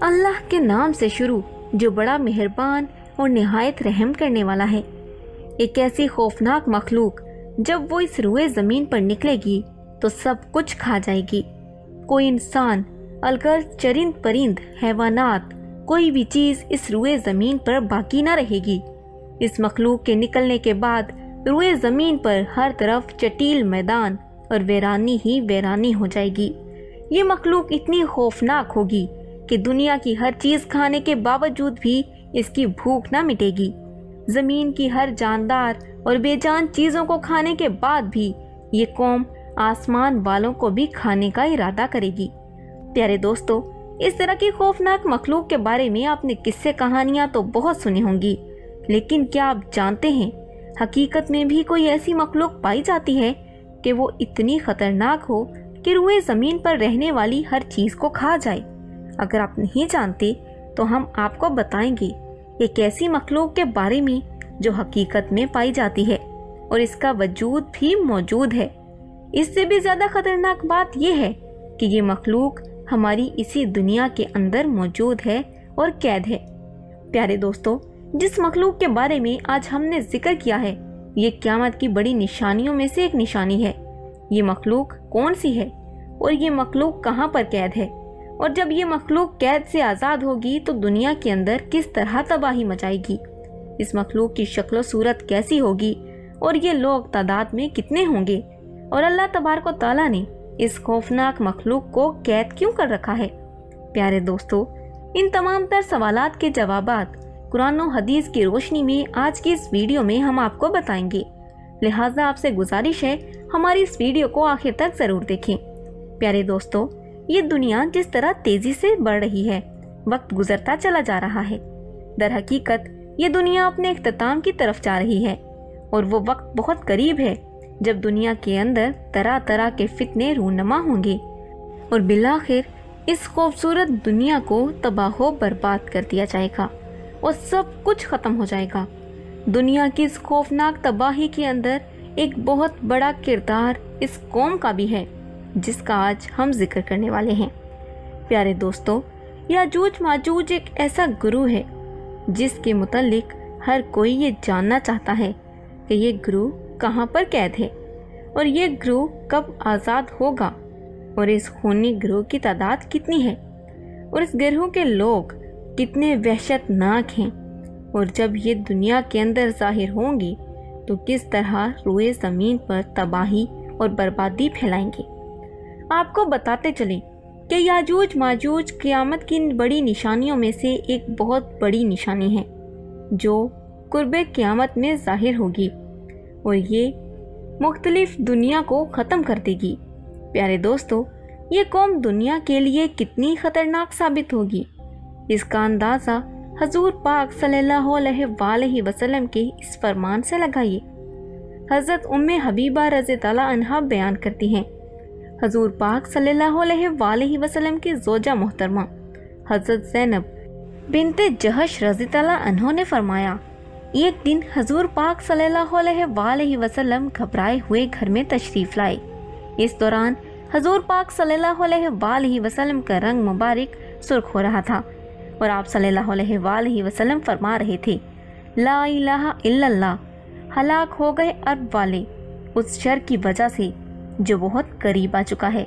अल्लाह के नाम से शुरू जो बड़ा मेहरबान और निहायत रहम करने वाला है। एक ऐसी खौफनाक मखलूक जब वो इस रुए ज़मीन पर निकलेगी तो सब कुछ खा जाएगी। कोई इंसान, अलगर चरिंद परिंद, हैवानात, कोई भी चीज़ इस रुए ज़मीन पर बाकी ना रहेगी। इस मखलूक के निकलने के बाद रुए ज़मीन पर हर तरफ चटील मैदान और वीरानी ही वीरानी हो जाएगी। ये मखलूक इतनी खौफनाक होगी कि दुनिया की हर चीज़ खाने के बावजूद भी इसकी भूख ना मिटेगी। ज़मीन की हर जानदार और बेजान चीज़ों को खाने के बाद भी ये कौम आसमान वालों को भी खाने का इरादा करेगी। प्यारे दोस्तों, इस तरह की खौफनाक मखलूक के बारे में आपने किस्से कहानियाँ तो बहुत सुनी होंगी, लेकिन क्या आप जानते हैं हकीकत में भी कोई ऐसी मखलूक पाई जाती है कि वो इतनी खतरनाक हो कि रुए ज़मीन पर रहने वाली हर चीज़ को खा जाए। अगर आप नहीं जानते तो हम आपको बताएंगे एक ऐसी मखलूक के बारे में जो हकीकत में पाई जाती है और इसका वजूद भी मौजूद है। इससे भी ज़्यादा खतरनाक बात यह है कि ये मखलूक हमारी इसी दुनिया के अंदर मौजूद है और कैद है। प्यारे दोस्तों, जिस मखलूक के बारे में आज हमने जिक्र किया है ये क़यामत की बड़ी निशानियों में से एक निशानी है। ये मखलूक कौन सी है और ये मखलूक कहाँ पर कैद है, और जब ये मखलूक कैद से आज़ाद होगी तो दुनिया के अंदर किस तरह तबाही मचाएगी, इस मखलूक की शक्ल सूरत कैसी होगी और ये लोग तादाद में कितने होंगे, और अल्लाह तबारक व तआला ने इस खौफनाक मखलूक को कैद क्यों कर रखा है। प्यारे दोस्तों, इन तमाम तर सवालात के जवाबात कुरान और हदीस की रोशनी में आज की इस वीडियो में हम आपको बताएंगे। लिहाजा आपसे गुजारिश है हमारी इस वीडियो को आखिर तक ज़रूर देखें। प्यारे दोस्तों, ये दुनिया जिस तरह तेज़ी से बढ़ रही है, वक्त गुजरता चला जा रहा है। दर हकीकत ये दुनिया अपने इख्तिताम की तरफ जा रही है और वो वक्त बहुत करीब है जब दुनिया के अंदर तरह तरह के फितने रूनमा होंगे और बिलाखिर इस खूबसूरत दुनिया को तबाह बर्बाद कर दिया जाएगा और सब कुछ ख़त्म हो जाएगा। दुनिया की इस खौफनाक तबाही के अंदर एक बहुत बड़ा किरदार इस कौम का भी है जिसका आज हम जिक्र करने वाले हैं। प्यारे दोस्तों, याजूज माजूज एक ऐसा गुरु है जिसके मुतल्लिक हर कोई ये जानना चाहता है कि ये गुरु कहाँ पर कैद है और ये गुरु कब आज़ाद होगा, और इस खूनी गिरोह की तादाद कितनी है और इस गिरोह के लोग कितने वहशतनाक हैं, और जब ये दुनिया के अंदर ज़ाहिर होंगी तो किस तरह रुए ज़मीन पर तबाही और बर्बादी फैलाएंगे। आपको बताते चलें कि याजूज माजूज क़यामत की बड़ी निशानियों में से एक बहुत बड़ी निशानी है जो कुर्बे क़यामत में ज़ाहिर होगी और ये मुख्तलिफ दुनिया को ख़त्म कर देगी। प्यारे दोस्तों, ये कौम दुनिया के लिए कितनी ख़तरनाक साबित होगी, इसका अंदाज़ा हजूर पाक सल्लल्लाहु अलैहि वसल्लम के इस फरमान से लगाइए। हज़रत उम्मे हबीबा रज़ी ताला अन्हा बयान करती हैं, हजूर पाक सल्लल्लाहु अलैहि वसल्लम की ज़ौजा मोहतरमा हज़रत ज़ैनब बिनते जहश रज़ी ताला अन्हा ने फरमाया, एक दिन हजूर पाक सल्लल्लाहु अलैहि वसल्लम घबराए हुए घर में तशरीफ़ लाए। इस दौरान हजूर पाक सल्लल्लाहु अलैहि वसल्लम का रंग मुबारक सुर्ख हो रहा था और आप सल्लल्लाहु अलैहि वसल्लम फरमा रहे थे, ला इलाहा इल्लल्लाह, हलाक हो गए अरब वाले उस शर की वजह से जो बहुत करीब आ चुका है।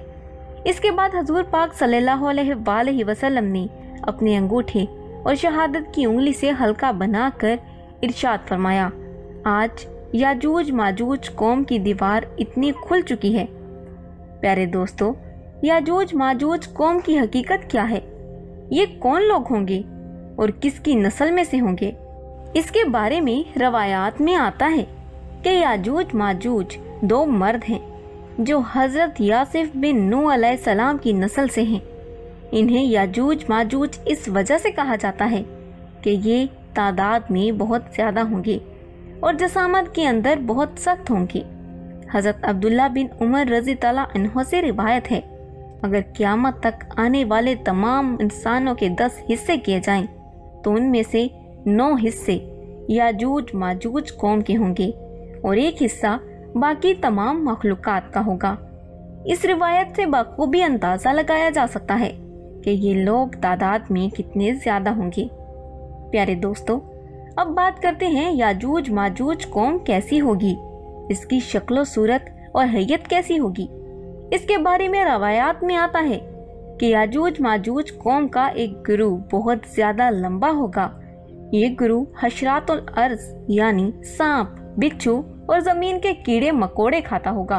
इसके बाद हजूर पाक सल्लल्लाहु अलैहि वसल्लम ने अपने अंगूठे और शहादत की उंगली से हल्का बनाकर इरशाद फरमाया, आज याजूज माजूज कौम की दीवार इतनी खुल चुकी है। प्यारे दोस्तों, याजूज माजूज कौम की हकीकत क्या है, ये कौन लोग होंगे और किसकी नस्ल में से होंगे। इसके बारे में रवायात में आता है कि याजूज माजूज दो मर्द हैं जो हज़रत यासिफ बिन नूह अलैहिस्सलाम की नस्ल से हैं। इन्हें याजूज माजूज इस वजह से कहा जाता है कि ये तादाद में बहुत ज़्यादा होंगे और जसामत के अंदर बहुत सख्त होंगे। हज़रत अब्दुल्ला बिन उमर रज़ी ताला अन्हो से रिवायत है, अगर क़यामत तक आने वाले तमाम इंसानों के 10 हिस्से किए जाएं तो उनमें से 9 हिस्से याजूज माजूज कौम के होंगे और एक हिस्सा बाकी तमाम मखलूक़ात का होगा। इस रिवायत से बखूबी अंदाज़ा लगाया जा सकता है कि ये लोग तादाद में कितने ज्यादा होंगे। प्यारे दोस्तों, अब बात करते हैं याजूज माजूज कौम कैसी होगी, इसकी शक्लो सूरत और हैयत कैसी होगी। इसके बारे में रवायात में आता है कि याजूज माजूज कौम का एक गुरु बहुत ज्यादा लंबा होगा। ये गुरु हशरातुल अर्ज यानी सांप, बिच्छू और जमीन के कीड़े मकोड़े खाता होगा।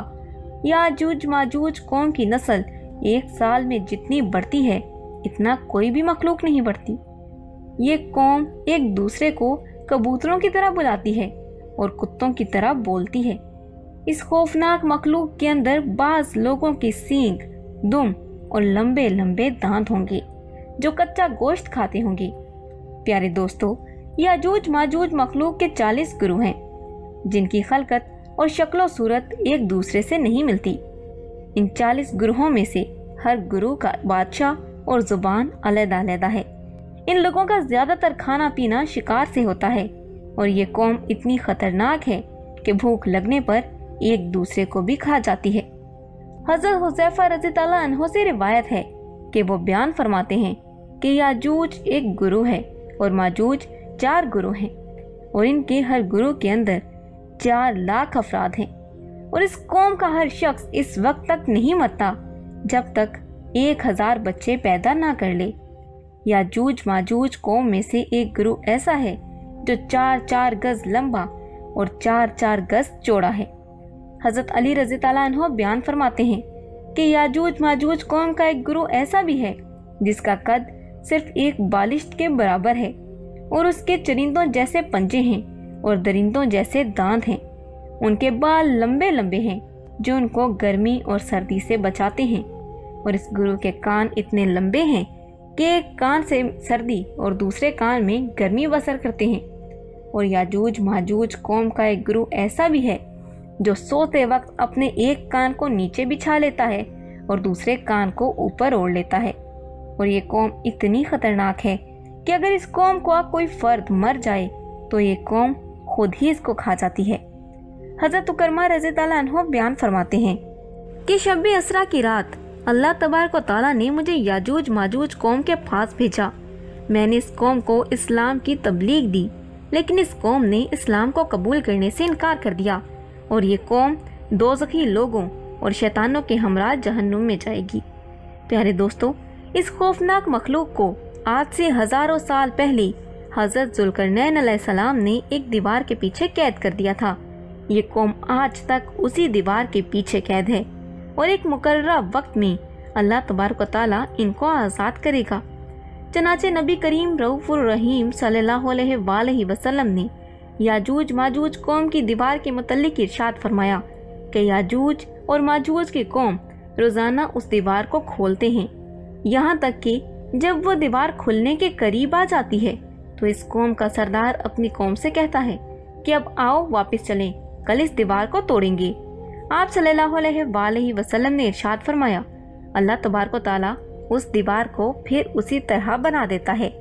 याजूज माजूज कौम की नस्ल एक साल में जितनी बढ़ती है इतना कोई भी मखलूक नहीं बढ़ती। ये कौम एक दूसरे को कबूतरों की तरह बुलाती है और कुत्तों की तरह बोलती है। इस खौफनाक मखलूक के अंदर बाज लोगों की सींग, दुम और लंबे लंबे दांत होंगे जो कच्चा गोश्त खाते होंगे। प्यारे दोस्तों, याजूज माजूज मखलूक के 40 गुरु हैं जिनकी खलकत और शक्लो सूरत एक दूसरे से नहीं मिलती। इन 40 गुरुओं में से हर गुरु का बादशाह और जुबान अलग-अलग है। इन लोगों का ज्यादातर खाना पीना शिकार से होता है और ये कौम इतनी खतरनाक है कि भूख लगने पर एक दूसरे को भी खा जाती है। हजरत हुज़ैफा रज़ियल्लाहु अन्हु से रिवायत है कि वो बयान फरमाते हैं कि याजूज एक गुरु है और माजूज 4 गुरु हैं और इनके हर गुरु के अंदर 4 लाख अफराद हैं और इस कौम का हर शख्स इस वक्त तक नहीं मरता जब तक 1000 बच्चे पैदा ना कर ले। याजूज माजूज कौम में से एक गुरु ऐसा है जो 4-4 गज लंबा और 4-4 गज चौड़ा है। हजरत अली रज़ियल्लाहु अन्हु बयान फरमाते हैं कि याजूज माजूज कौम का एक गुरु ऐसा भी है जिसका कद सिर्फ एक बालिश के बराबर है और उसके चरिंदों जैसे पंजे हैं और दरिंदों जैसे दांत हैं। उनके बाल लंबे लंबे हैं जो उनको गर्मी और सर्दी से बचाते हैं और इस गुरु के कान इतने लंबे हैं कि एक कान से सर्दी और दूसरे कान में गर्मी बसर करते हैं। और याजूज माजूज कौम का एक गुरु ऐसा भी है जो सोते वक्त अपने एक कान को नीचे बिछा लेता है और दूसरे कान को ऊपर ओढ़ लेता है। और ये कौम इतनी खतरनाक है कि अगर इस कौम का कोई फर्द मर जाए तो ये कौम खुद ही इसको खा जाती है। हजरत उकरमा रज़ियल्लाहु अन्हु बयान फरमाते हैं कि शब-ए असरा की रात अल्लाह तबारक व तआला ने मुझे याजूज माजूज कौम के पास भेजा। मैंने इस कौम को इस्लाम की तबलीग दी, लेकिन इस कौम ने इस्लाम को कबूल करने से इनकार कर दिया और ये कौम दोज़खी लोगों और शैतानों के हमरा जहन्नुम में जाएगी। प्यारे दोस्तों, इस खौफनाक मखलूक को आज से हजारों साल पहले हजरत ज़ुल्करनैन अलैहिस्सलाम ने एक दीवार के पीछे कैद कर दिया था। ये कौम आज तक उसी दीवार के पीछे कैद है और एक मुकर्ररा वक्त में अल्लाह तबारक व तआला इनको आज़ाद करेगा। चनाचे नबी करीम रऊफ़ुर रहीम सल्लल्लाहु अलैहि वसल्लम ने याजूज माजूज कौम की दीवार के मुतल्लिक इरशाद फरमाया कि याजूज और माजूज की कौम रोजाना उस दीवार को खोलते हैं, यहाँ तक कि जब वो दीवार खुलने के करीब आ जाती है तो इस कौम का सरदार अपनी कौम से कहता है कि अब आओ वापस चलें, कल इस दीवार को तोड़ेंगे। आप सल्लल्लाहु अलैहि वसल्लम ने इरशाद फरमाया, अल्लाह तबारक व तआला उस दीवार को फिर उसी तरह बना देता है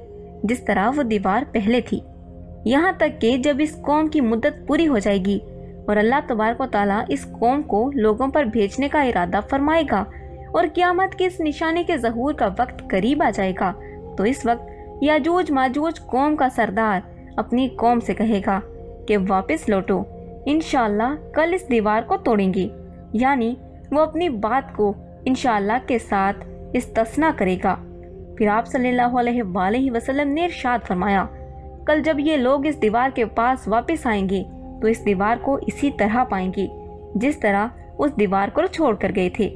जिस तरह वो दीवार पहले थी, यहाँ तक कि जब इस कौम की मुद्दत पूरी हो जाएगी और अल्लाह तबारक व तआला इस कौम को लोगों पर भेजने का इरादा फरमाएगा और क़यामत की इस निशानी के ज़हूर का वक्त करीब आ जाएगा, तो इस वक्त याजूज माजूज कौम का सरदार अपनी कौम से कहेगा कि वापस लौटो, इंशाअल्लाह कल इस दीवार को तोड़ेंगे। यानी वो अपनी बात को इंशाअल्लाह के साथ इस्तिस्ना करेगा। फिर आप सल्लल्लाहु अलैहि वसल्लम ने इरशाद फरमाया, कल जब ये लोग इस दीवार के पास वापस आएंगे तो इस दीवार को इसी तरह पाएंगे जिस तरह उस दीवार को छोड़ कर गए थे।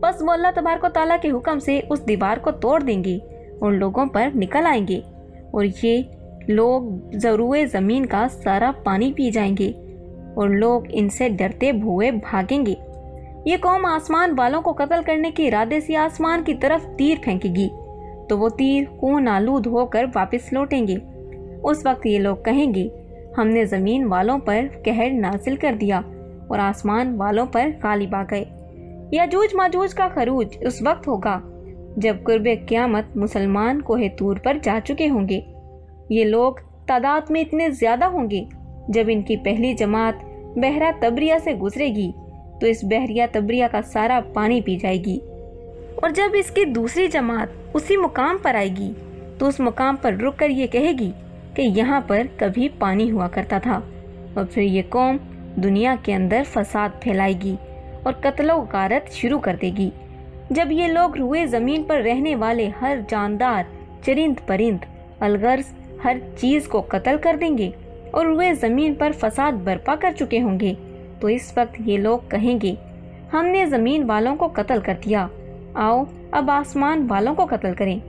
बस वो अल्लाह तबारक व तआला के हुक्म से उस दीवार को तोड़ देंगे और लोगों पर निकल आएंगे और ये लोग ज़रूए ज़मीन का सारा पानी पी जाएंगे और लोग इनसे डरते हुए भागेंगे। ये कौम आसमान वालों को कत्ल करने के इरादे से आसमान की तरफ तीर फेंकेगी तो वो तीर खून आलूद होकर वापस लौटेंगे। उस वक्त ये लोग कहेंगे, हमने ज़मीन वालों पर कहर नाजिल कर दिया और आसमान वालों पर गालिब आ गए। याजूज माजूज का खरूज उस वक्त होगा जब कुर्बे क़यामत मुसलमान कोहे तूर पर जा चुके होंगे। ये लोग तादाद में इतने ज़्यादा होंगे जब इनकी पहली जमात बहरा तबरिया से गुजरेगी तो इस बहरिया तबरिया का सारा पानी पी जाएगी और जब इसकी दूसरी जमात उसी मुकाम पर आएगी तो उस मुकाम पर रुक कर ये कहेगी कि यहाँ पर कभी पानी हुआ करता था, और फिर ये कौम दुनिया के अंदर फसाद फैलाएगी और कत्लो गारत शुरू कर देगी। जब ये लोग रुए ज़मीन पर रहने वाले हर जानदार, चरिंद परिंद, अलगर्ज हर चीज़ को कत्ल कर देंगे और रुए ज़मीन पर फसाद बर्पा कर चुके होंगे, तो इस वक्त ये लोग कहेंगे हमने ज़मीन वालों को कत्ल कर दिया, आओ अब आसमान वालों को कत्ल करें।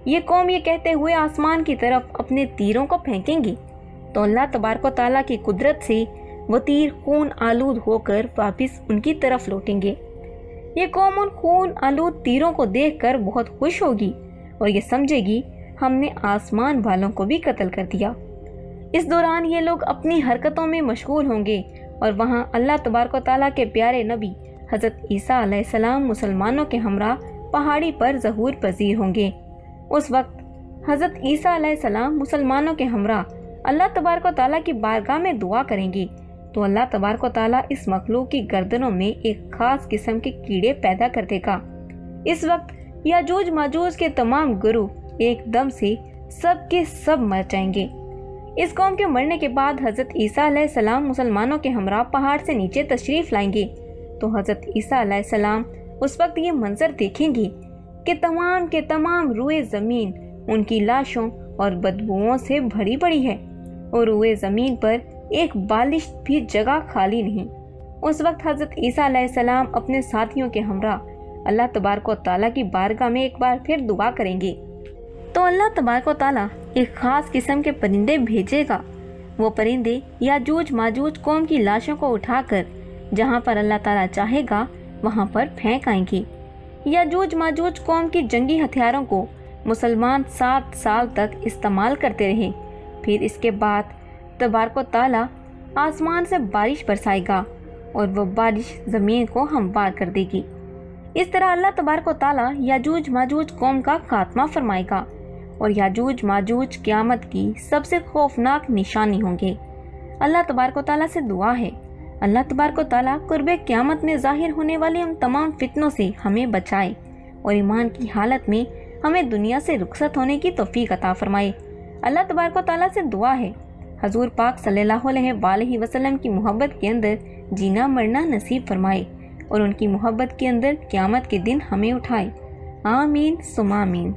ये कौम ये कहते हुए आसमान की तरफ अपने तीरों को फेंकेंगे तो अल्लाह तबारक व तआला की कुदरत से वो तीर खून आलूद होकर वापस उनकी तरफ लौटेंगे। ये कौम उन खून आलूद तीरों को देखकर बहुत खुश होगी और ये समझेगी हमने आसमान वालों को भी कत्ल कर दिया। इस दौरान ये लोग अपनी हरकतों में मशगूल होंगे और वहाँ अल्लाह तबारक व तआला के प्यारे नबी हज़रत ईसा अलैहिस्सलाम मुसलमानों के हमरा पहाड़ी पर ज़हूर पजीर होंगे। उस वक्त हज़रत ईसा अलैहिस्सलाम मुसलमानों के हमरा अल्लाह तबारक व तआला की बारगाह में दुआ करेंगे तो अल्लाह तबारक व तआला इस मखलूक की गर्दनों में एक खास किस्म के कीड़े पैदा कर देगा। इस वक्त याजूज माजूज के तमाम गुरूह एकदम से सब के सब मर जाएंगे। इस कौम के मरने के बाद हज़रत ईसा अलैहिस्सलाम मुसलमानों के हमरा पहाड़ से नीचे तशरीफ़ लाएंगे तो हज़रत ईसा अलैहिस्सलाम उस वक्त ये मंजर देखेंगे कि तमाम के तमाम रुए ज़मीन उनकी लाशों और बदबुओं से भरी पड़ी है और रुए ज़मीन पर एक बालिश भी जगह खाली नहीं। उस वक्त हज़रत ईसा अलैहिस्सलाम अपने साथियों के हमरा अल्लाह तबारक व तआला की बारगाह में एक बार फिर दुआ करेंगे तो अल्लाह तबारक व तआला एक ख़ास किस्म के परिंदे भेजेगा। वो परिंदे याजूज माजूज कौम की लाशों को उठाकर जहाँ पर अल्लाह ताला चाहेगा वहाँ पर फेंक आएंगे। याजूज माजूज कौम की जंगी हथियारों को मुसलमान 7 साल तक इस्तेमाल करते रहे। फिर इसके बाद तबारक व तआला आसमान से बारिश बरसाएगा और वो बारिश ज़मीन को हमवार कर देगी। इस तरह अल्लाह तबारक व तआला याजूज माजूज कौम का खात्मा फरमाएगा और याजूज माजूज क़यामत की सबसे खौफनाक निशानी होंगे। अल्लाह तबारक व तआला से दुआ है अल्लाह तबारक व तआला कुर्बे क़यामत में ज़ाहिर होने वाले उन तमाम फितनों से हमें बचाए और ईमान की हालत में हमें दुनिया से रुखसत होने की तौफीक अता फरमाए। अल्लाह तबारक व तआला से दुआ है हजूर पाक सल्लल्लाहु अलैहि वसल्लम की मोहब्बत के अंदर जीना मरना नसीब फरमाए और उनकी मोहब्बत के अंदर क़यामत के दिन हमें उठाए। आमीन सुमा आमीन।